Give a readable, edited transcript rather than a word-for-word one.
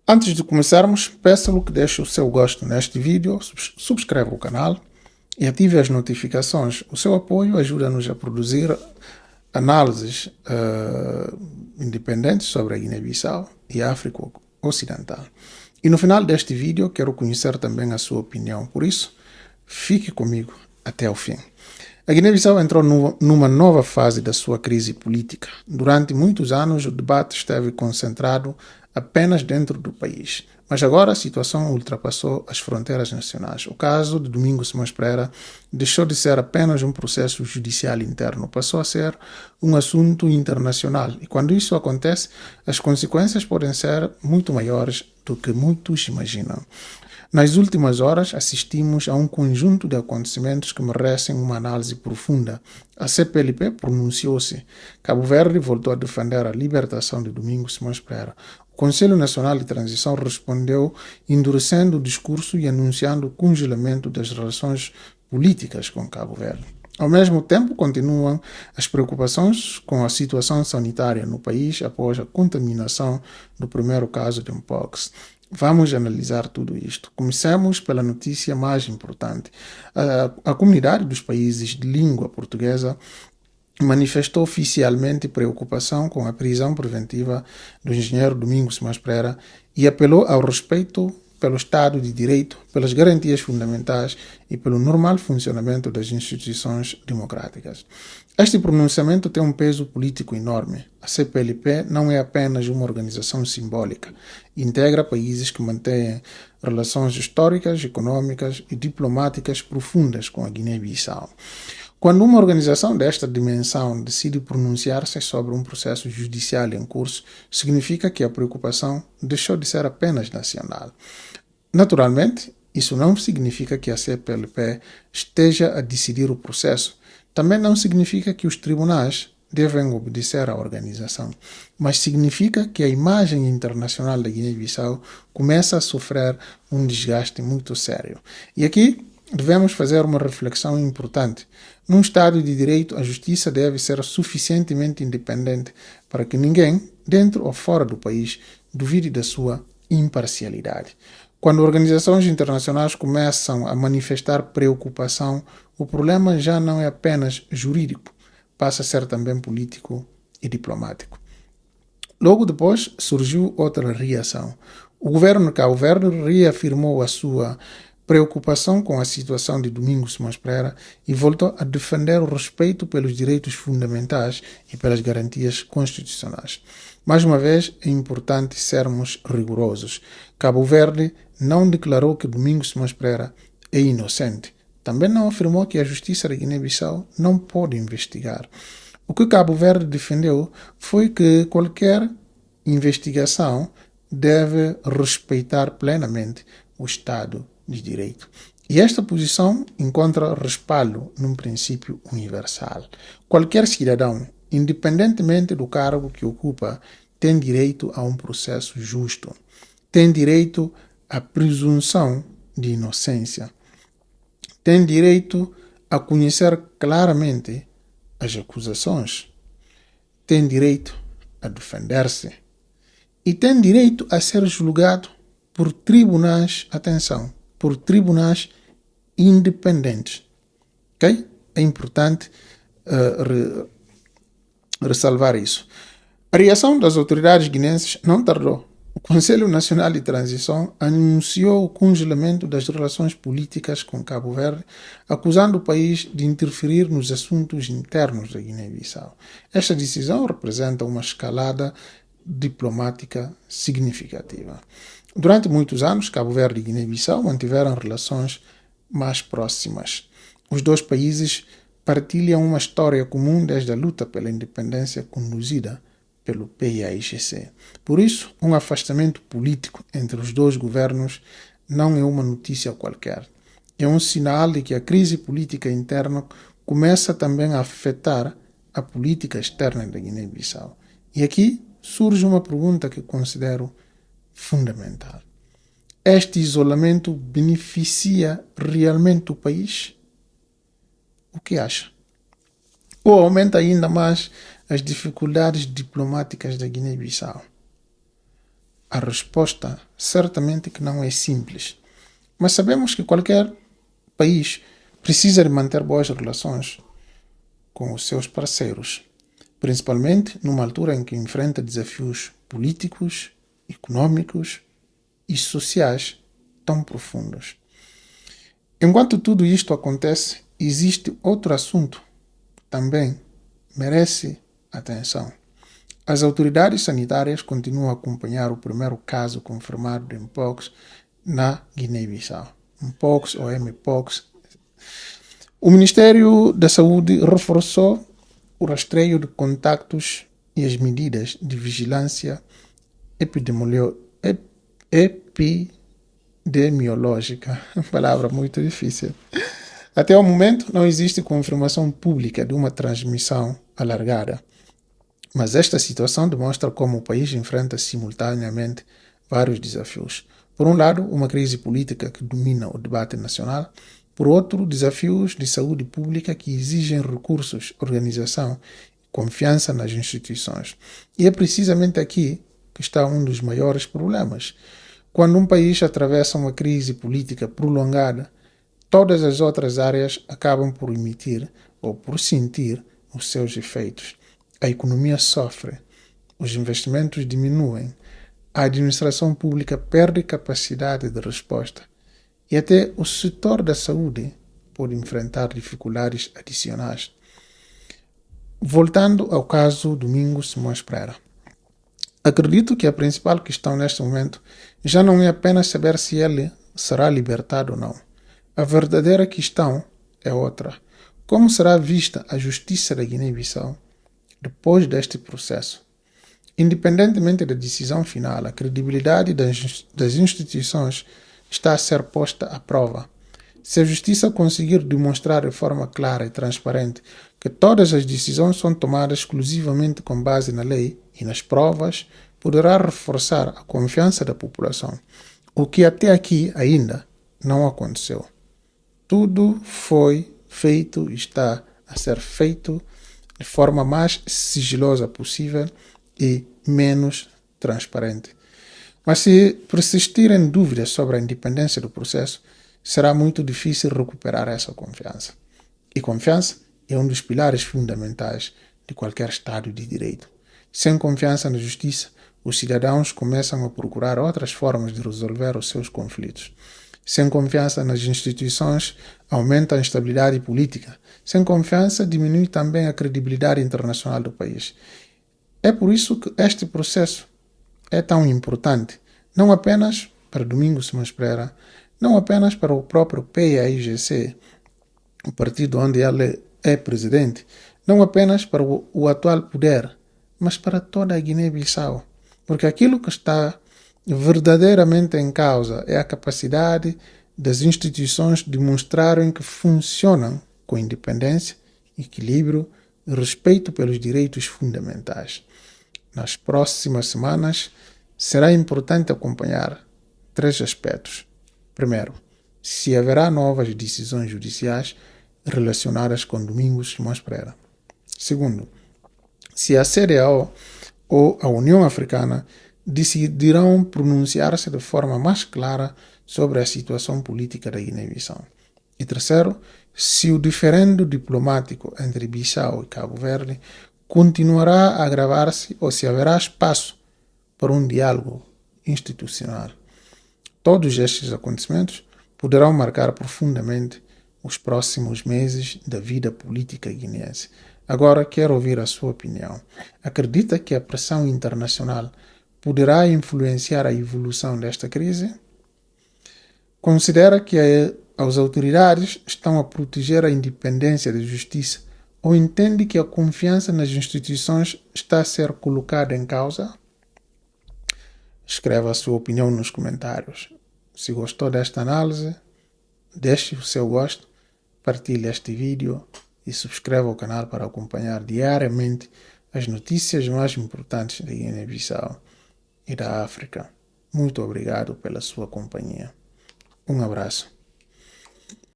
Antes de começarmos, peço-lhe que deixe o seu gosto neste vídeo, subscreva o canal e ative as notificações. O seu apoio ajuda-nos a produzir análises independentes sobre a Guiné-Bissau e a África Ocidental. E no final deste vídeo quero conhecer também a sua opinião, por isso fique comigo até o fim. A Guiné-Bissau entrou numa nova fase da sua crise política. Durante muitos anos o debate esteve concentrado apenas dentro do país. Mas agora a situação ultrapassou as fronteiras nacionais. O caso de Domingos Simões Pereira deixou de ser apenas um processo judicial interno, passou a ser um assunto internacional. E quando isso acontece, as consequências podem ser muito maiores do que muitos imaginam. Nas últimas horas, assistimos a um conjunto de acontecimentos que merecem uma análise profunda. A CPLP pronunciou-se. Cabo Verde voltou a defender a libertação de Domingos Simões Pereira. O Conselho Nacional de Transição respondeu endurecendo o discurso e anunciando o congelamento das relações políticas com Cabo Verde. Ao mesmo tempo, continuam as preocupações com a situação sanitária no país após a contaminação do primeiro caso de Mpox. Vamos analisar tudo isto. Comecemos pela notícia mais importante. A comunidade dos países de língua portuguesa manifestou oficialmente preocupação com a prisão preventiva do engenheiro Domingos Simões Pereira e apelou ao respeito pelo Estado de Direito, pelas garantias fundamentais e pelo normal funcionamento das instituições democráticas. Este pronunciamento tem um peso político enorme. A CPLP não é apenas uma organização simbólica. Integra países que mantêm relações históricas, econômicas e diplomáticas profundas com a Guiné-Bissau. Quando uma organização desta dimensão decide pronunciar-se sobre um processo judicial em curso, significa que a preocupação deixou de ser apenas nacional. Naturalmente, isso não significa que a CPLP esteja a decidir o processo. Também não significa que os tribunais devem obedecer à organização, mas significa que a imagem internacional da Guiné-Bissau começa a sofrer um desgaste muito sério. E aqui devemos fazer uma reflexão importante. Num Estado de Direito, a justiça deve ser suficientemente independente para que ninguém, dentro ou fora do país, duvide da sua imparcialidade. Quando organizações internacionais começam a manifestar preocupação, o problema já não é apenas jurídico, passa a ser também político e diplomático. Logo depois surgiu outra reação. O governo de Cabo Verde reafirmou a sua preocupação com a situação de Domingos Simões Pereira e voltou a defender o respeito pelos direitos fundamentais e pelas garantias constitucionais. Mais uma vez, é importante sermos rigorosos. Cabo Verde não declarou que Domingos Simões Pereira é inocente. Também não afirmou que a Justiça da Guiné-Bissau não pode investigar. O que Cabo Verde defendeu foi que qualquer investigação deve respeitar plenamente o Estado de Direito. E esta posição encontra respaldo num princípio universal. Qualquer cidadão, independentemente do cargo que ocupa, tem direito a um processo justo. Tem direito à presunção de inocência. Tem direito a conhecer claramente as acusações. Tem direito a defender-se. E tem direito a ser julgado por tribunais, atenção, por tribunais independentes. Ok? É importante ressalvar isso. A reação das autoridades guinenses não tardou. O Conselho Nacional de Transição anunciou o congelamento das relações políticas com Cabo Verde, acusando o país de interferir nos assuntos internos da Guiné-Bissau. Esta decisão representa uma escalada diplomática significativa. Durante muitos anos, Cabo Verde e Guiné-Bissau mantiveram relações mais próximas. Os dois países partilham uma história comum desde a luta pela independência conduzida pelo PAIGC. Por isso, um afastamento político entre os dois governos não é uma notícia qualquer. É um sinal de que a crise política interna começa também a afetar a política externa da Guiné-Bissau. E aqui surge uma pergunta que considero fundamental. Este isolamento beneficia realmente o país? O que acha? Ou aumenta ainda mais as dificuldades diplomáticas da Guiné-Bissau? A resposta certamente que não é simples, mas sabemos que qualquer país precisa de manter boas relações com os seus parceiros, principalmente numa altura em que enfrenta desafios políticos, econômicos e sociais tão profundos. Enquanto tudo isto acontece, existe outro assunto que também merece atenção. As autoridades sanitárias continuam a acompanhar o primeiro caso confirmado de Mpox na Guiné-Bissau. Mpox ou Mpox. O Ministério da Saúde reforçou o rastreio de contactos e as medidas de vigilância epidemiológica. Palavra muito difícil. Até o momento, não existe confirmação pública de uma transmissão alargada. Mas esta situação demonstra como o país enfrenta simultaneamente vários desafios. Por um lado, uma crise política que domina o debate nacional. Por outro, desafios de saúde pública que exigem recursos, organização e confiança nas instituições. E é precisamente aqui que está um dos maiores problemas. Quando um país atravessa uma crise política prolongada, todas as outras áreas acabam por emitir ou por sentir os seus efeitos. A economia sofre, os investimentos diminuem, a administração pública perde capacidade de resposta e até o setor da saúde pode enfrentar dificuldades adicionais. Voltando ao caso Domingos Simões Pereira. Acredito que a principal questão neste momento já não é apenas saber se ele será libertado ou não. A verdadeira questão é outra. Como será vista a justiça da Guiné-Bissau depois deste processo? Independentemente da decisão final, a credibilidade das instituições está a ser posta à prova. Se a justiça conseguir demonstrar de forma clara e transparente que todas as decisões são tomadas exclusivamente com base na lei e nas provas, poderá reforçar a confiança da população, o que até aqui ainda não aconteceu. Tudo foi feito e está a ser feito de forma mais sigilosa possível e menos transparente. Mas se persistirem dúvidas sobre a independência do processo, será muito difícil recuperar essa confiança. E confiança é um dos pilares fundamentais de qualquer Estado de Direito. Sem confiança na justiça, os cidadãos começam a procurar outras formas de resolver os seus conflitos. Sem confiança nas instituições, aumenta a instabilidade política. Sem confiança, diminui também a credibilidade internacional do país. É por isso que este processo é tão importante, não apenas para Domingos Simões Pereira, não apenas para o próprio PAIGC, o partido onde ele é presidente, não apenas para o atual poder, mas para toda a Guiné-Bissau. Porque aquilo que está verdadeiramente em causa é a capacidade das instituições de mostrarem que funcionam com independência, equilíbrio e respeito pelos direitos fundamentais. Nas próximas semanas, será importante acompanhar 3 aspectos. Primeiro, se haverá novas decisões judiciais relacionadas com Domingos Simões Pereira. Segundo, se a CEDEAO ou a União Africana decidirão pronunciar-se de forma mais clara sobre a situação política da Guiné-Bissau. E terceiro, se o diferendo diplomático entre Bissau e Cabo Verde continuará a agravar-se ou se haverá espaço para um diálogo institucional. Todos estes acontecimentos poderão marcar profundamente os próximos meses da vida política guineense. Agora quero ouvir a sua opinião. Acredita que a pressão internacional poderá influenciar a evolução desta crise? Considera que as autoridades estão a proteger a independência da justiça ou entende que a confiança nas instituições está a ser colocada em causa? Escreva a sua opinião nos comentários. Se gostou desta análise, deixe o seu gosto, partilhe este vídeo e subscreva o canal para acompanhar diariamente as notícias mais importantes da Guiné-Bissau e da África. Muito obrigado pela sua companhia. Um abraço.